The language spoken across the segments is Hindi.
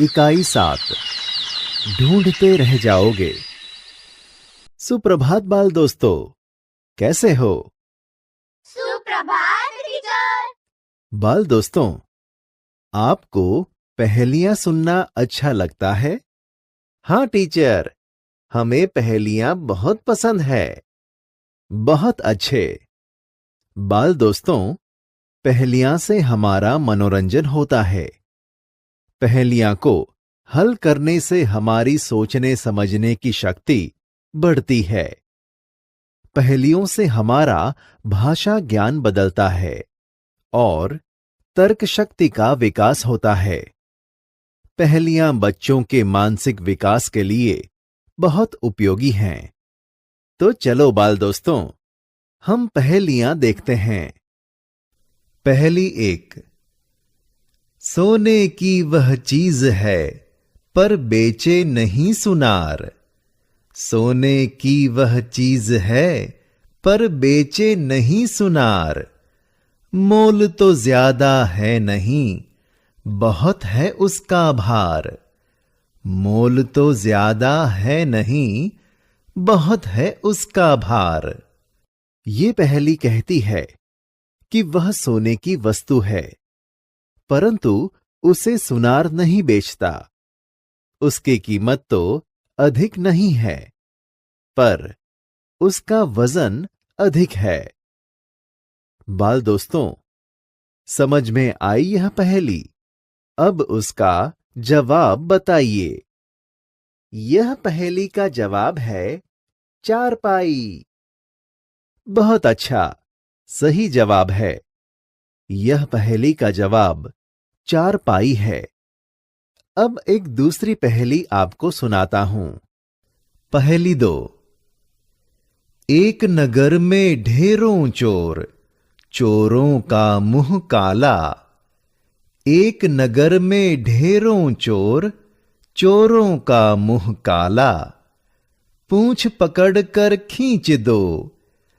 इकाई 7 ढूंढते रह जाओगे। सुप्रभात बाल दोस्तों, कैसे हो? सुप्रभात टीचर। बाल दोस्तों, आपको पहेलियां सुनना अच्छा लगता है? हाँ टीचर, हमें पहेलियां बहुत पसंद है। बहुत अच्छे। बाल दोस्तों, पहेलियां से हमारा मनोरंजन होता है। पहेलियां को हल करने से हमारी सोचने समझने की शक्ति बढ़ती है। पहेलियों से हमारा भाषा ज्ञान बदलता है और तर्क शक्ति का विकास होता है। पहेलियां बच्चों के मानसिक विकास के लिए बहुत उपयोगी हैं। तो चलो बाल दोस्तों, हम पहेलियां देखते हैं। पहेली 1। सोने की वह चीज है पर बेचे नहीं सुनार। सोने की वह चीज है पर बेचे नहीं सुनार। मोल तो ज्यादा है नहीं, बहुत है उसका भार। मोल तो ज्यादा है नहीं, बहुत है उसका भार। ये पहेली कहती है कि वह सोने की वस्तु है, परंतु उसे सुनार नहीं बेचता। उसकी कीमत तो अधिक नहीं है, पर उसका वजन अधिक है। बाल दोस्तों, समझ में आई यह पहेली? अब उसका जवाब बताइए। यह पहेली का जवाब है चारपाई। बहुत अच्छा, सही जवाब है। यह पहेली का जवाब चारपाई है। अब एक दूसरी पहेली आपको सुनाता हूं। पहेली 2। एक नगर में ढेरों चोर, चोरों का मुंह काला। एक नगर में ढेरों चोर, चोरों का मुंह काला। पूंछ पकड़कर खींच दो,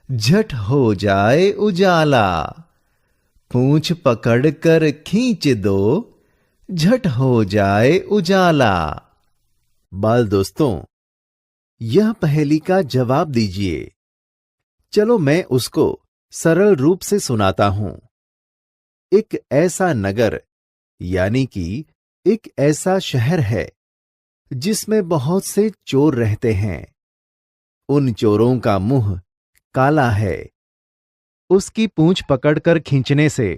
झट हो जाए उजाला। पूंछ पकड़कर खींच दो, झट हो जाए उजाला। बाल दोस्तों, यह पहेली का जवाब दीजिए। चलो मैं उसको सरल रूप से सुनाता हूं। एक ऐसा नगर यानी कि एक ऐसा शहर है जिसमें बहुत से चोर रहते हैं। उन चोरों का मुंह काला है। उसकी पूंछ पकड़कर खींचने से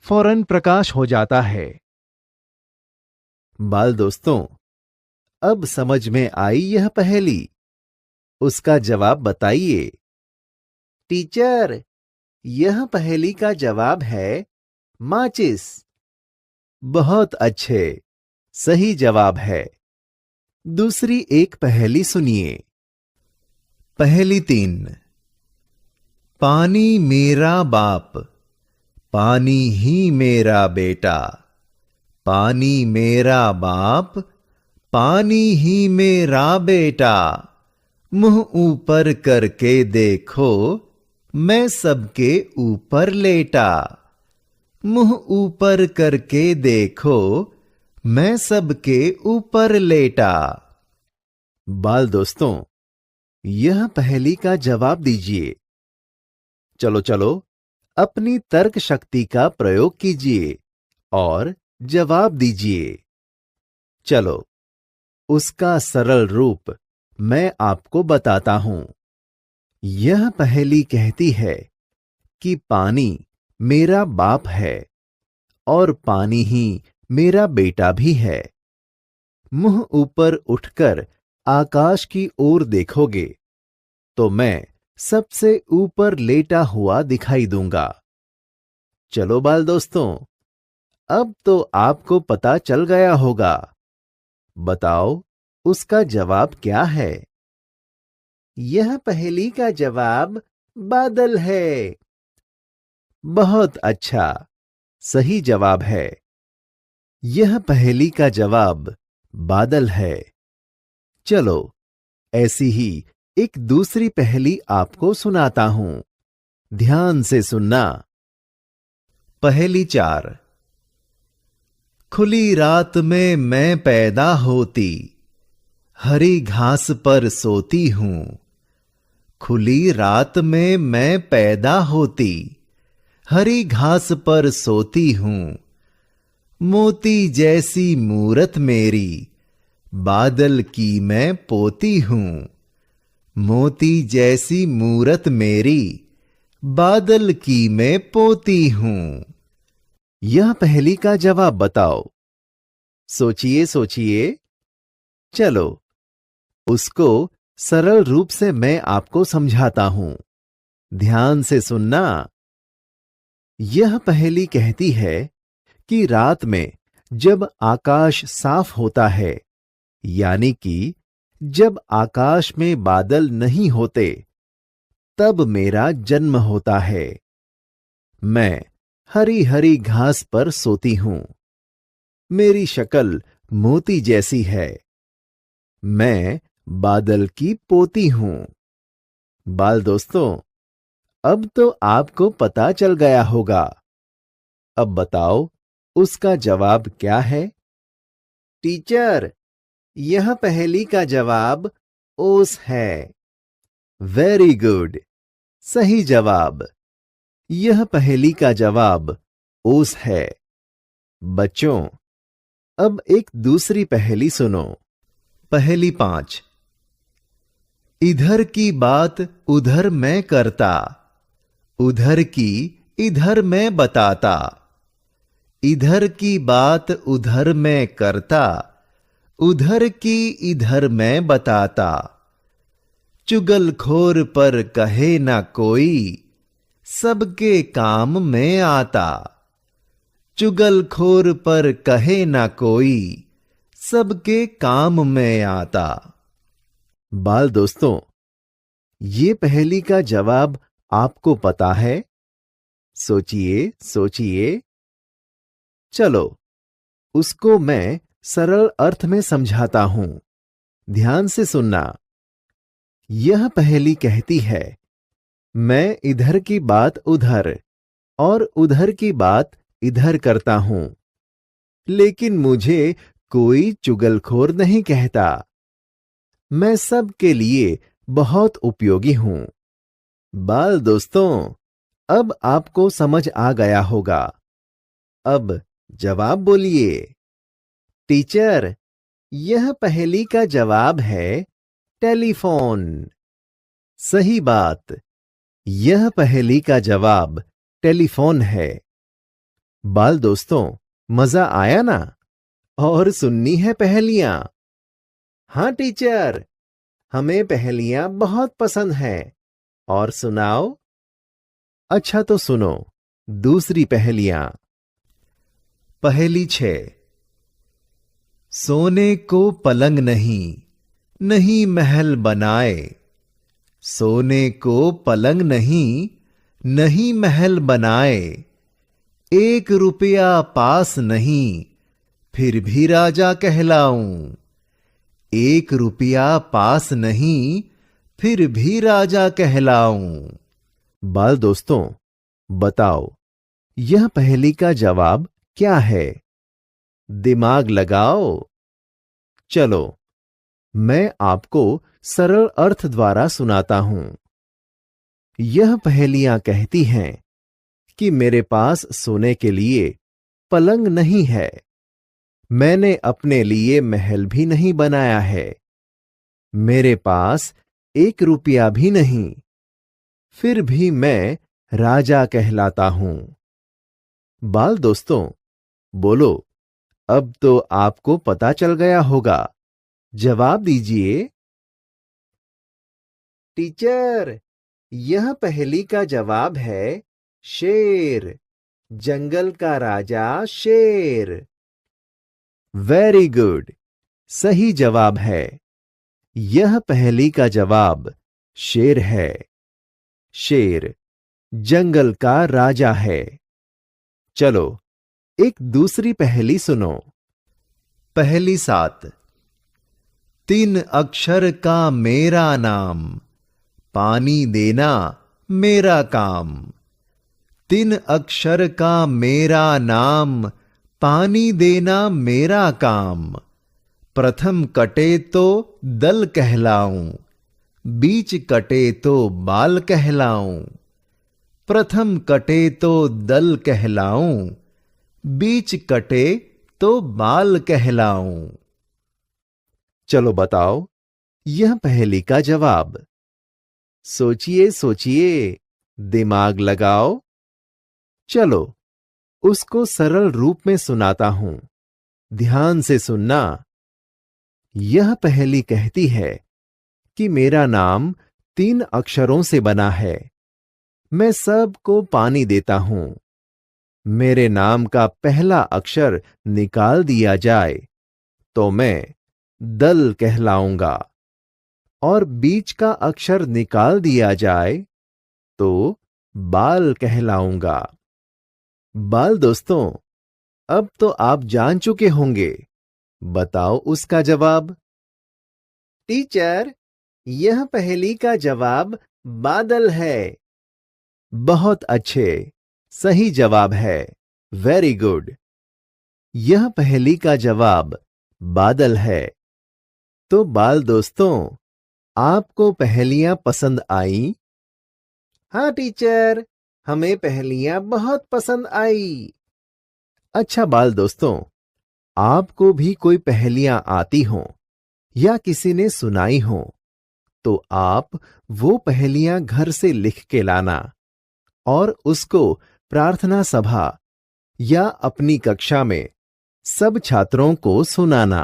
फौरन प्रकाश हो जाता है। बाल दोस्तों, अब समझ में आई यह पहेली? उसका जवाब बताइए। टीचर, यह पहेली का जवाब है माचिस। बहुत अच्छे, सही जवाब है। दूसरी एक पहेली सुनिए। पहेली 3। पानी मेरा बाप, पानी ही मेरा बेटा। पानी मेरा बाप, पानी ही मेरा बेटा। मुंह ऊपर करके देखो, मैं सबके ऊपर लेटा। मुंह ऊपर करके देखो, मैं सबके ऊपर लेटा। बाल दोस्तों, यह पहेली का जवाब दीजिए। चलो चलो, अपनी तर्क शक्ति का प्रयोग कीजिए और जवाब दीजिए। चलो, उसका सरल रूप मैं आपको बताता हूं। यह पहेली कहती है कि पानी मेरा बाप है और पानी ही मेरा बेटा भी है। मुंह ऊपर उठकर आकाश की ओर देखोगे तो मैं सबसे ऊपर लेटा हुआ दिखाई दूंगा। चलो बाल दोस्तों, अब तो आपको पता चल गया होगा। बताओ, उसका जवाब क्या है? यह पहेली का जवाब बादल है। बहुत अच्छा, सही जवाब है। यह पहेली का जवाब बादल है। चलो, ऐसी ही एक दूसरी पहेली आपको सुनाता हूं। ध्यान से सुनना। पहेली 4। खुली रात में मैं पैदा होती, हरी घास पर सोती हूं। खुली रात में मैं पैदा होती, हरी घास पर सोती हूं। मोती जैसी मूरत मेरी, बादल की मैं पोती हूं। मोती जैसी मूरत मेरी, बादल की मैं पोती हूं। यह पहेली का जवाब बताओ। सोचिए सोचिए। चलो, उसको सरल रूप से मैं आपको समझाता हूं। ध्यान से सुनना। यह पहेली कहती है कि रात में जब आकाश साफ होता है, यानी कि जब आकाश में बादल नहीं होते, तब मेरा जन्म होता है। मैं हरी हरी घास पर सोती हूं। मेरी शक्ल मोती जैसी है। मैं बादल की पोती हूं। बाल दोस्तों, अब तो आपको पता चल गया होगा। अब बताओ, उसका जवाब क्या है? टीचर, यह पहेली का जवाब ओस है। वेरी गुड, सही जवाब। यह पहेली का जवाब ओस है। बच्चों, अब एक दूसरी पहेली सुनो। पहेली 5। इधर की बात उधर मैं करता, उधर की इधर मैं बताता। इधर की बात उधर मैं करता, उधर की इधर मैं बताता। चुगलखोर पर कहे ना कोई, सबके काम में आता। चुगलखोर पर कहे ना कोई, सबके काम में आता। बाल दोस्तों, ये पहेली का जवाब आपको पता है? सोचिए सोचिए। चलो, उसको मैं सरल अर्थ में समझाता हूं। ध्यान से सुनना। यह पहेली कहती है, मैं इधर की बात उधर और उधर की बात इधर करता हूं, लेकिन मुझे कोई चुगलखोर नहीं कहता। मैं सबके लिए बहुत उपयोगी हूं। बाल दोस्तों, अब आपको समझ आ गया होगा। अब जवाब बोलिए। टीचर, यह पहेली का जवाब है टेलीफोन। सही बात। यह पहेली का जवाब टेलीफोन है। बाल दोस्तों, मजा आया ना? और सुननी है पहेलियां? हाँ टीचर, हमें पहेलियां बहुत पसंद हैं। और सुनाओ। अच्छा तो सुनो दूसरी पहेलियां। पहेली 6। सोने को पलंग नहीं, नहीं महल बनाए। सोने को पलंग नहीं, नहीं महल बनाए। 1 रुपया पास नहीं, फिर भी राजा कहलाऊं। 1 रुपया पास नहीं, फिर भी राजा कहलाऊं। बाल दोस्तों, बताओ, यह पहेली का जवाब क्या है? दिमाग लगाओ। चलो, मैं आपको सरल अर्थ द्वारा सुनाता हूं। यह पहेलियां कहती हैं कि मेरे पास सोने के लिए पलंग नहीं है। मैंने अपने लिए महल भी नहीं बनाया है। मेरे पास 1 रुपया भी नहीं, फिर भी मैं राजा कहलाता हूं। बाल दोस्तों, बोलो, अब तो आपको पता चल गया होगा। जवाब दीजिए। टीचर, यह पहेली का जवाब है शेर। जंगल का राजा शेर। वेरी गुड, सही जवाब है। यह पहेली का जवाब शेर है। शेर जंगल का राजा है। चलो, एक दूसरी पहेली सुनो। पहेली 7। 3 अक्षर का मेरा नाम, पानी देना मेरा काम। 3 अक्षर का मेरा नाम, पानी देना मेरा काम। प्रथम कटे तो दल कहलाऊं, बीच कटे तो बाल कहलाऊं। प्रथम कटे तो दल कहलाऊं, बीच कटे तो बाल कहलाऊं। चलो बताओ यह पहेली का जवाब। सोचिए सोचिए, दिमाग लगाओ। चलो उसको सरल रूप में सुनाता हूं, ध्यान से सुनना। यह पहेली कहती है कि मेरा नाम 3 अक्षरों से बना है। मैं सबको पानी देता हूं। मेरे नाम का पहला अक्षर निकाल दिया जाए तो मैं दल कहलाऊंगा, और बीच का अक्षर निकाल दिया जाए तो बाल कहलाऊंगा। बाल दोस्तों, अब तो आप जान चुके होंगे। बताओ उसका जवाब। टीचर, यह पहेली का जवाब बादल है। बहुत अच्छे, सही जवाब है। Very good. यह पहेली का जवाब बादल है। तो बाल दोस्तों, आपको पहेलियां पसंद आई? हाँ टीचर, हमें पहेलियां बहुत पसंद आई। अच्छा बाल दोस्तों, आपको भी कोई पहेलियां आती हों या किसी ने सुनाई हो तो आप वो पहेलियां घर से लिख के लाना और उसको प्रार्थना सभा या अपनी कक्षा में सब छात्रों को सुनाना।